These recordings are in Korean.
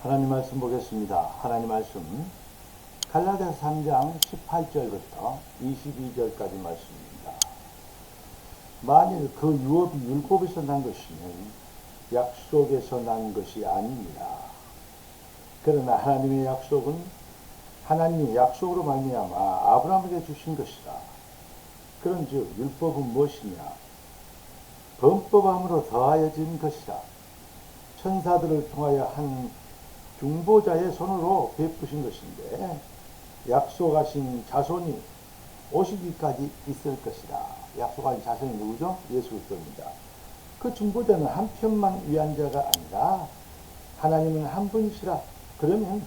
하나님 말씀 보겠습니다. 하나님 말씀 갈라디아서 3장 18절부터 22절까지 말씀입니다. 만일 그 유업이 율법에서 난 것이면 약속에서 난 것이 아닙니다. 그러나 하나님의 약속은 하나님이 약속으로 말미암아 아브라함에게 주신 것이라. 그런즉 율법은 무엇이냐? 범법함으로 더하여진 것이라. 천사들을 통하여 한 중보자의 손으로 베푸신 것인데 약속하신 자손이 오시기까지 있을 것이다. 약속하신 자손이 누구죠? 예수 그리스도입니다. 그 중보자는 한 편만 위한 자가 아니라 하나님은 한 분이시라. 그러면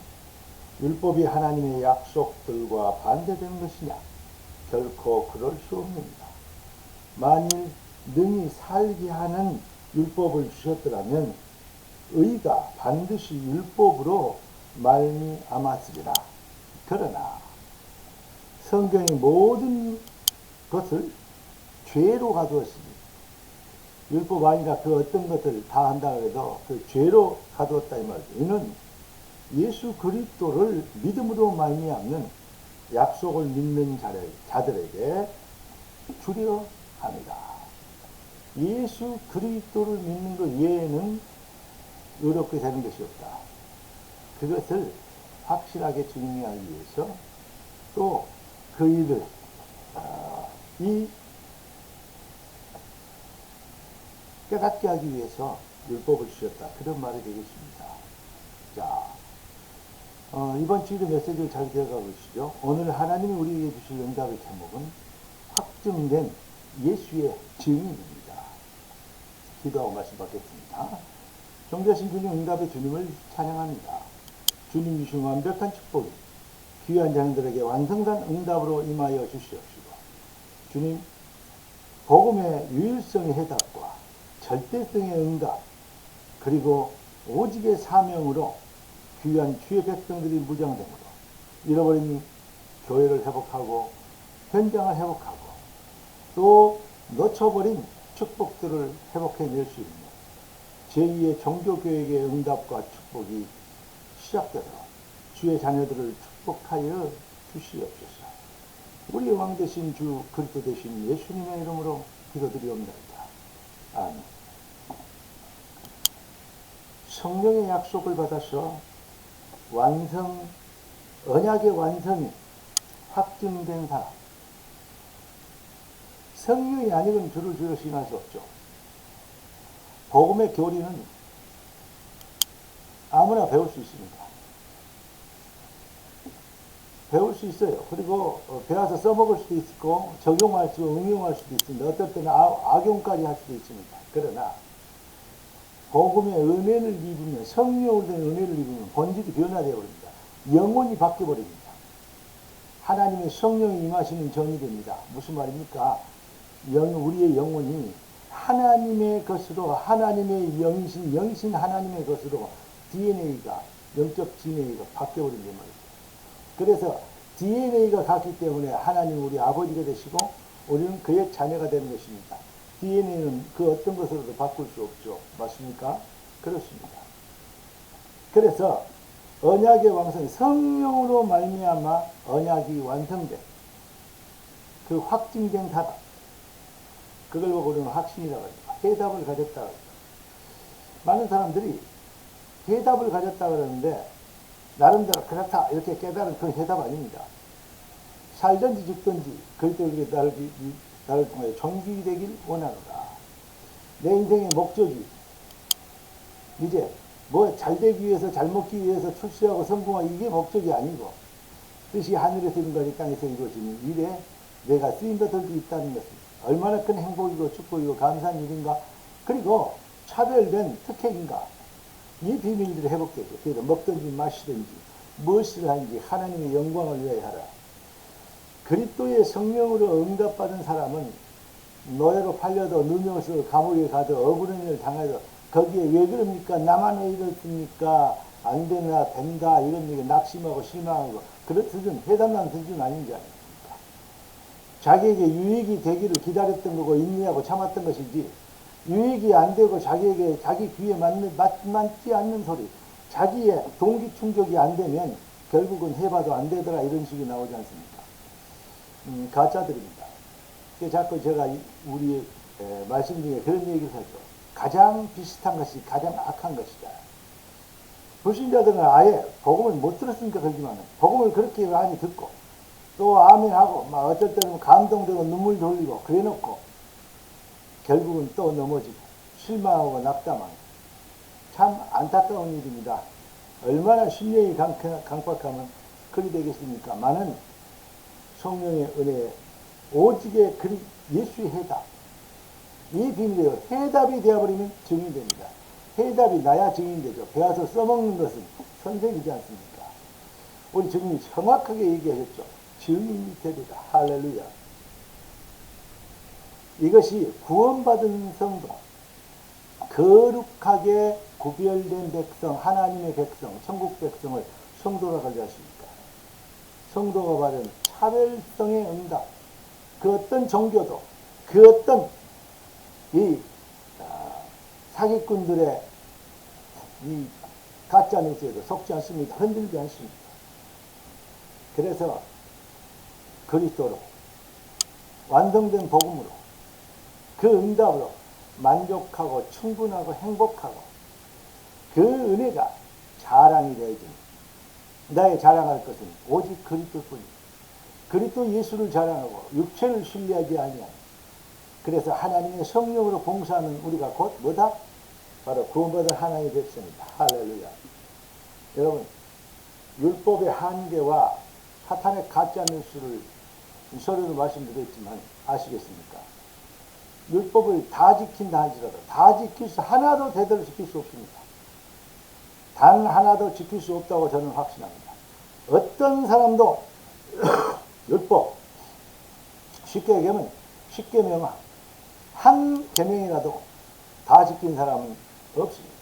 율법이 하나님의 약속들과 반대되는 것이냐? 결코 그럴 수 없습니다. 만일 능히 살게 하는 율법을 주셨더라면 의가 반드시 율법으로 말미암았으리라. 그러나 성경의 모든 것을 죄로 가두었으니 율법 아니라 그 어떤 것을 다 한다 해도 그 죄로 가두었다 이 말이죠. 이는 예수 그리스도를 믿음으로 말미암는 약속을 믿는 자들에게 주려 합니다. 예수 그리스도를 믿는 것 외에는 의롭게 되는 것이 없다. 그것을 확실하게 증명하기 위해서 또 그 일을 깨닫게 하기 위해서 율법을 주셨다. 그런 말이 되겠습니다. 자, 이번 주일의 메시지를 잘 기억하고 계시죠? 오늘 하나님이 우리에게 주실 응답의 제목은 확증된 예수의 증인입니다. 기도하고 말씀 받겠습니다. 존귀하신 주님, 응답의 주님을 찬양합니다. 주님 주신 완벽한 축복이 귀한 자녀들에게 완성된 응답으로 임하여 주시옵시고, 주님, 복음의 유일성의 해답과 절대성의 응답, 그리고 오직의 사명으로 귀한 주의 백성들이 무장됨으로 잃어버린 교회를 회복하고 현장을 회복하고 또 놓쳐버린 축복들을 회복해낼 수 있는 제2의 종교교육의 응답과 축복이 시작되도록 주의 자녀들을 축복하여 주시옵소서. 우리 왕 되신 주 그리스도 되신 예수님의 이름으로 기도드리옵나이다. 아멘. 성령의 약속을 받아서 언약의 완성이 확증된 사람. 성령이 아니면 주를 주로 시인할 수 없죠. 복음의 교리는 아무나 배울 수 있습니다. 배울 수 있어요. 그리고 배워서 써먹을 수도 있고 적용할 수, 응용할 수도 있습니다. 어떨 때는 악용까지 할 수도 있습니다. 그러나 복음의 은혜를 입으면, 성령으로 된 은혜를 입으면 본질이 변화되어 버립니다. 영혼이 바뀌어 버립니다. 하나님의 성령이 임하시는 전이 됩니다. 무슨 말입니까? 우리의 영혼이 하나님의 것으로, 하나님의 영신 하나님의 것으로 DNA가, 영적 DNA가 바뀌어 버린단 말이죠. 그래서 DNA가 같기 때문에 하나님 우리 아버지가 되시고 우리는 그의 자녀가 되는 것입니다. DNA는 그 어떤 것으로도 바꿀 수 없죠. 맞습니까? 그렇습니다. 그래서 언약의 왕성, 성령으로 말미암아 언약이 완성된 그 확증된 사람, 그걸 보고 우리는 확신이라고 합니다. 해답을 가졌다. 많은 사람들이 해답을 가졌다 그러는데 나름대로 그렇다 이렇게 깨달은 그 해답 아닙니다. 살든지 죽든지 그리스도에게 나를 통해 존귀 되길 원하노라. 내 인생의 목적이 이제 뭐 잘되기 위해서, 잘 먹기 위해서, 출세하고 성공하기, 이게 목적이 아니고 뜻이 하늘에서 이루어지 땅에서 이루어지는 일에 내가 쓰임받을 수 있다는 것은 얼마나 큰 행복이고 축복이고 감사한 일인가. 그리고 차별된 특혜인가. 이 비밀들이 회복되죠. 그래서 먹든지 마시든지 무엇을 하는지 하나님의 영광을 위하여 하라. 그리스도의 성령으로 응답받은 사람은 노예로 팔려도 누명을 쓰고 감옥에 가도 억울한 일을 당해도 거기에 왜 그럽니까? 나만 왜 이렇습니까? 안 되나 된다 이런 얘기 낙심하고 실망하고 그렇듯은 해답난 수준 아닌지 아닙니까? 자기에게 유익이 되기를 기다렸던 거고 인내하고 참았던 것이지 유익이 안 되고 자기에게 자기 귀에 맞지 않는 소리, 자기의 동기 충족이 안 되면 결국은 해봐도 안 되더라 이런 식이 나오지 않습니까? 가짜들입니다. 자꾸 제가 우리 말씀 중에 그런 얘기를 하죠. 가장 비슷한 것이 가장 악한 것이다. 불신자들은 아예 복음을 못 들었으니까 그러지만 복음을 그렇게 많이 듣고 또 아멘하고 막 어쩔 때는 감동되고 눈물 돌리고 그래놓고 결국은 또 넘어지고 실망하고 낙담하고 참 안타까운 일입니다. 얼마나 심령이 강팍하면 그리 되겠습니까? 많은 성령의 은혜에 오직의 예수의 해답 이 비밀이에요. 해답이 되어버리면 증인됩니다. 해답이 나야 증인되죠. 배워서 써먹는 것은 선생이지 않습니까? 우리 주님이 정확하게 얘기하셨죠. 증인이 되리라. 할렐루야. 이것이 구원받은 성도, 거룩하게 구별된 백성, 하나님의 백성, 천국 백성을 성도라고 하지 않습니까? 성도가 받은 차별성의 응답, 그 어떤 종교도, 그 어떤 이 사기꾼들의 이 가짜 뉴스에도 속지 않습니다. 흔들지 않습니다. 그래서 그리스도로 완성된 복음으로 그 응답으로 만족하고 충분하고 행복하고 그 은혜가 자랑이 되어집니다. 나의 자랑할 것은 오직 그리스도뿐입니다. 그리스도 예수를 자랑하고 육체를 신뢰하지 아니하니 그래서 하나님의 성령으로 봉사하는 우리가 곧 뭐다? 바로 구원받은 하나님의 백성이다. 할렐루야. 여러분 율법의 한계와 사탄의 가짜 뉴스를 서류로 말씀드렸지만 아시겠습니까? 율법을 다 지킨다 할지라도 다 지킬 수 하나도 제대로 지킬 수 없습니다. 단 하나도 지킬 수 없다고 저는 확신합니다. 어떤 사람도 율법 쉽게 얘기하면 십계명 한 계명이라도 다 지킨 사람은 없습니다.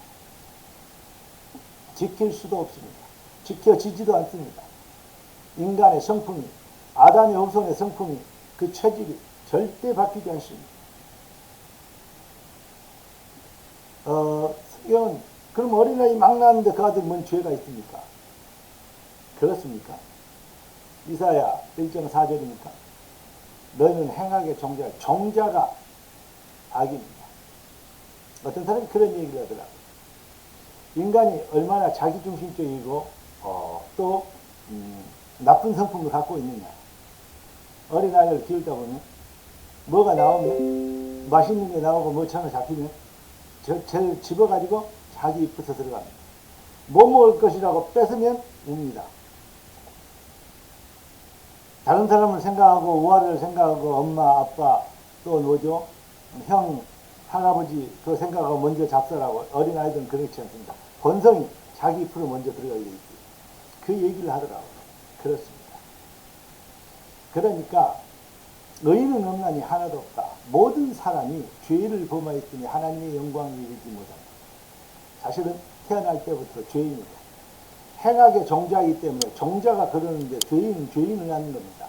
지킬 수도 없습니다. 지켜지지도 않습니다. 인간의 성품이 아담의 후손의 성품이 그 체질이 절대 바뀌지 않습니다. 성경은 그럼 어린아이 막 낳았는데 그 아들 뭔 죄가 있습니까? 그렇습니까? 이사야 1장 4절입니까? 너희는 행악의 종자가 악입니다. 어떤 사람이 그런 얘기를 하더라고요. 인간이 얼마나 자기중심적이고 또 나쁜 성품을 갖고 있느냐. 어린아이를 키우다 보면 뭐가 나오면 맛있는 게 나오고 뭐 하나 잡히면 쟤를 집어가지고 자기 입부터 들어갑니다. 뭐 먹을 것이라고 뺏으면 웁니다. 다른 사람을 생각하고 우아를 생각하고 엄마 아빠 또 뭐죠? 형 할아버지 그 생각하고 먼저 잡사라고 어린아이들은 그렇지 않습니다. 본성이 자기 입으로 먼저 들어가게 돼 있어요. 그 얘기를 하더라고요. 그렇습니다. 그러니까 의인은 없나니 하나도 없다. 모든 사람이 죄를 범하였으니 하나님의 영광을 이루지 못한다. 사실은 태어날 때부터 죄인이다. 행악의 종자이기 때문에 종자가 그러는데 죄인은 죄인을 낳는 겁니다.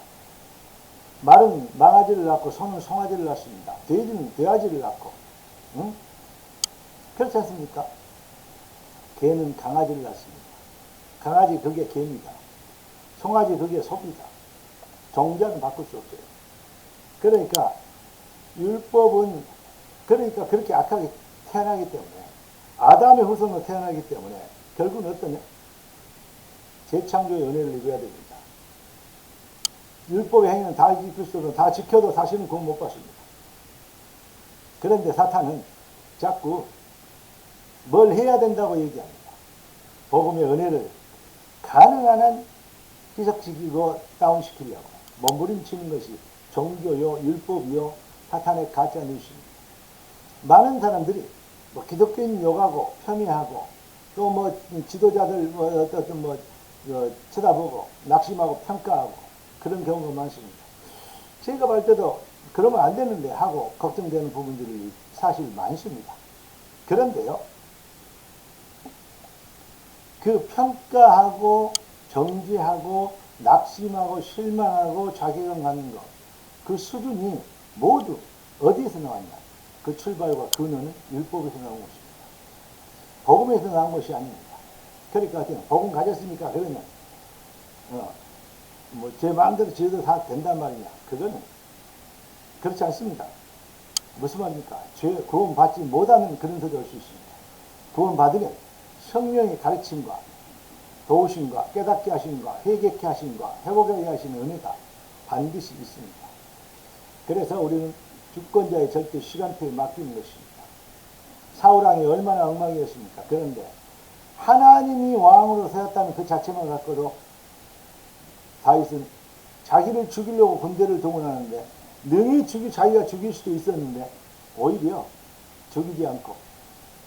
말은 망아지를 낳고 소는 송아지를 낳습니다. 돼지는 돼지를 낳고 응? 그렇지 않습니까? 개는 강아지를 낳습니다. 강아지 그게 개입니다. 송아지 그게 소입니다. 종자는 바꿀 수 없어요. 그러니까 율법은 그러니까 그렇게 악하게 태어나기 때문에 아담의 후손으로 태어나기 때문에 결국은 어떠냐? 재창조의 은혜를 입어야 됩니다. 율법의 행위는 다 지킬 수 없는 다 지켜도 사실은 구원 못 받습니다. 그런데 사탄은 자꾸 뭘 해야 된다고 얘기합니다. 복음의 은혜를 가능한 한 희석시키고 다운시키려고 몸부림치는 것이 종교요 율법이요 사탄의 가짜 뉴스입니다. 많은 사람들이 뭐 기독교인 욕하고 폄훼하고 또 뭐 지도자들 뭐 어떤 뭐 쳐다보고 낙심하고 평가하고 그런 경우가 많습니다. 제가 볼 때도 그러면 안 되는데 하고 걱정되는 부분들이 사실 많습니다. 그런데요, 그 평가하고 정죄하고 낙심하고 실망하고 자괴감 갖는 것, 그 수준이 모두 어디에서 나왔냐? 그 출발과 근원은 율법에서 나온 것입니다. 복음에서 나온 것이 아닙니다. 그러니까 복음 가졌습니까? 그러면 뭐 제 마음대로 지어도 다 된단 말이냐? 그거는 그렇지 않습니다. 무슨 말입니까? 죄 구원 받지 못하는 그런 소리 올 수 있습니다. 구원 받으면 성령의 가르침과 도우심과 깨닫게 하심과 회개케 하심과 회복하게 하시는 은혜가 반드시 있습니다. 그래서 우리는 주권자의 절대 시간표에 맡기는 것입니다. 사울왕이 얼마나 엉망이었습니까? 그런데 하나님이 왕으로 세웠다는 그 자체만 갖고도 다윗은 자기를 죽이려고 군대를 동원하는데 능히 자기가 죽일 수도 있었는데 오히려 죽이지 않고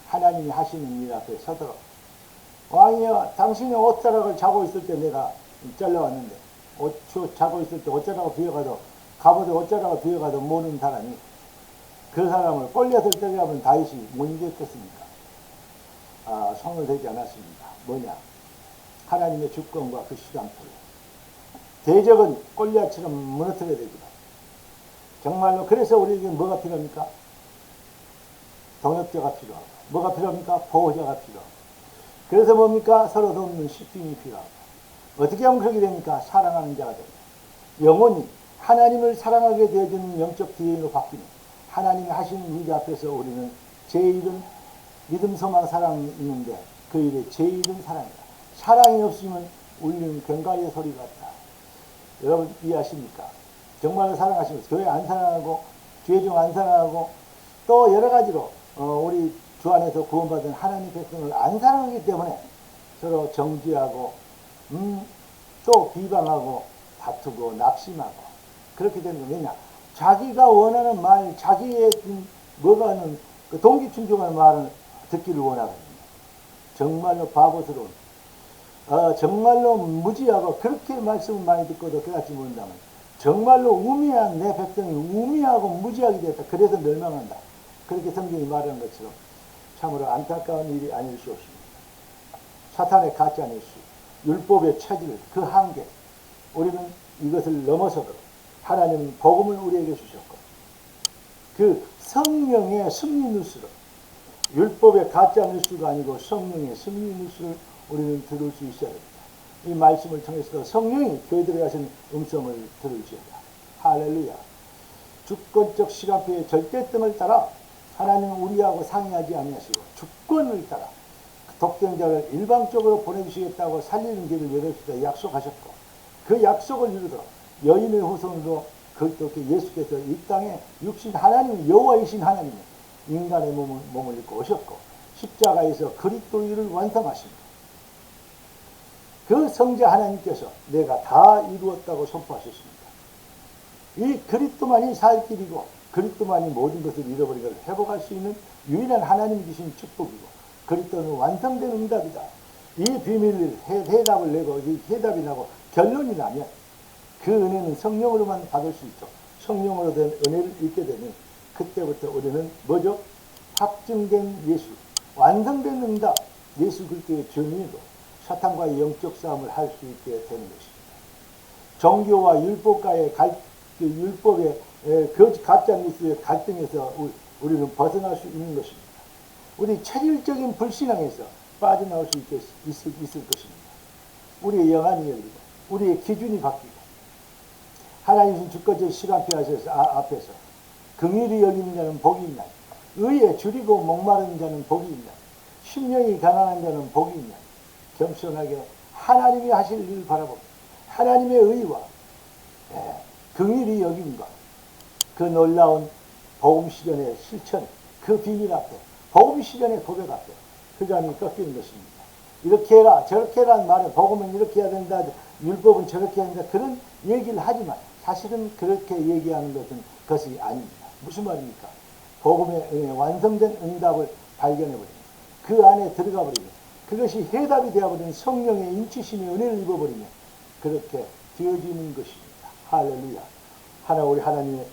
하나님이 하시는 일 앞에 서도록 왕이여 당신이 옷자락을 자고 있을 때 내가 잘라왔는데 옷 자고 있을 때 옷자락을 비워가도 갑옷에 옷자락을 비워가도 모르는 사람이 그 사람을 골리앗을 때려하면 다윗이 못 이겼겠습니까? 성을 되지 않았습니다. 뭐냐? 하나님의 주권과 그 시간표에 대적은 골리앗처럼 무너뜨려야 되지만 정말로 그래서 우리에게 뭐가 필요합니까? 동역자가 필요하고 뭐가 필요합니까? 보호자가 필요하고 그래서 뭡니까? 서로 돕는 시스템이 필요하고 어떻게 하면 그렇게 됩니까? 사랑하는 자가 됩니다. 영혼이 하나님을 사랑하게 되어지는 영적 비행으로 바뀌는 하나님이 하시는 일 앞에서 우리는 제1은 믿음, 소망, 사랑이 있는데 그 일에 제1은 사랑이다. 사랑이 없으면 울리는 괭과리의 소리 같다. 여러분 이해하십니까? 정말로 사랑하시면서 교회 안 사랑하고 죄 중 안 사랑하고 또 여러 가지로 우리 주 안에서 구원받은 하나님 백성을 안 사랑하기 때문에 서로 정죄하고 또 비방하고 다투고 낙심하고 그렇게 되는 거 왜냐? 자기가 원하는 말, 자기의 뭐가 하는 그 동기충족하는 말을 듣기를 원하거든요. 정말로 바보스러운 정말로 무지하고 그렇게 말씀을 많이 듣고도 깨닫지 못한다면 정말로 우미한 내 백성이 우미하고 무지하게 됐다. 그래서 멸망한다. 그렇게 성경이 말하는 것처럼 참으로 안타까운 일이 아닐 수 없습니다. 사탄의 가짜 뉴스, 율법의 체질, 그 한계 우리는 이것을 넘어서도록 하나님은 복음을 우리에게 주셨고 그 성령의 승리 뉴스로 율법의 가짜 뉴스가 아니고 성령의 승리 뉴스를 우리는 들을 수 있어야 됩니다. 이 말씀을 통해서 성령이 교회들에 가신 음성을 들을지어다. 할렐루야. 주권적 시간표의 절대점을 따라 하나님은 우리하고 상의하지 아니하시고 주권을 따라 독생자를 일방적으로 보내주시겠다고 살리는 길을 열어주시다 약속하셨고 그 약속을 이루도록 여인의 후손으로 그렇게 예수께서 이 땅에 육신 하나님 여호와이신 하나님이 인간의 몸을 입고 오셨고 십자가에서 그리스도를 완성하십니다. 그 성자 하나님께서 내가 다 이루었다고 선포하셨습니다. 이 그리스도만이 살 길이고 그리스도만이 모든 것을 잃어버린 것을 회복할 수 있는 유일한 하나님이 주신 축복이고 그리스도는 완성된 응답이다. 이 비밀을 해답을 내고 이 해답이 나고 결론이 나면 그 은혜는 성령으로만 받을 수 있죠. 성령으로 된 은혜를 읽게 되면 그때부터 우리는 뭐죠? 확증된 예수, 완성된 응답, 예수 그리스도의 전의로 사탄과의 영적 싸움을 할 수 있게 되는 것입니다. 종교와 율법과의 율법의 가짜 뉴스의 갈등에서 우리는 벗어날 수 있는 것입니다. 우리 체질적인 불신앙에서 빠져나올 수 있을 것입니다. 우리의 영안이 열리고 우리의 기준이 바뀌고 하나님의 주권적 시간표 앞에서 긍휼이 열리는 자는 복이 있나 의에 줄이고 목마른 자는 복이 있나 심령이 가난한 자는 복이 있나 겸손하게 하나님이 하실 일을 바라보고 하나님의 의와 긍휼이 여김과 그 놀라운 복음 시전의 실천 그 비밀 앞에 복음 시전의 고백 앞에 그 잠이 꺾이는 것입니다. 이렇게 해라 저렇게 해라는 말은 복음은 이렇게 해야 된다 율법은 저렇게 해야 된다 그런 얘기를 하지만 사실은 그렇게 얘기하는 것이 아닙니다. 무슨 말입니까? 복음의 완성된 응답을 발견해버리면 그 안에 들어가 버리면 그것이 해답이 되어버리는 성령의 인치심의 은혜를 입어버리면 그렇게 되어지는 것입니다. 할렐루야. 우리 하나님의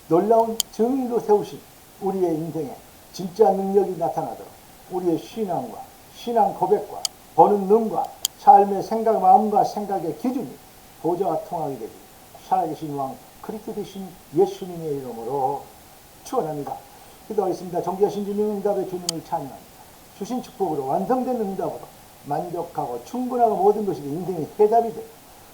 놀라운 정의로 세우신 우리의 인생에 진짜 능력이 나타나도록 우리의 신앙과 신앙 고백과 보는 눈과 삶의 생각, 마음과 생각의 기준이 보좌와 통하게 되고 살아계신 왕 그리스도 되신 예수님의 이름으로 축원합니다. 기도하겠습니다. 존귀하신 주님 응답의 주님을 찬양합니다. 주신 축복으로 완성된 응답으로 만족하고 충분하고 모든 것이 인생의 해답이 돼.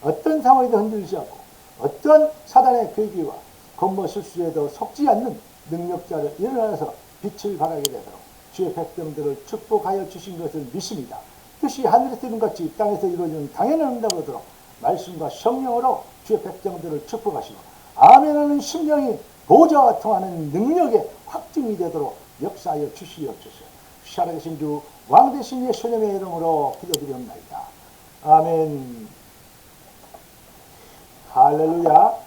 어떤 상황에도 흔들리지 않고 어떤 사단의 괴기와 건모 실수에도 속지 않는 능력자를 일어나서 빛을 발하게 되도록 주의 백성들을 축복하여 주신 것을 믿습니다. 뜻이 하늘에서 이룬같이 땅에서 이루어지는 당연한 응답을 얻도록 말씀과 성령으로 주의 백성들을 축복하시고 아멘하는 심령이 보좌와 통하는 능력의 확증이 되도록 역사하여 주시옵소서. 살아계신 주 왕되신 예수님의 이름으로 기도드리옵나이다. 아멘. 할렐루야.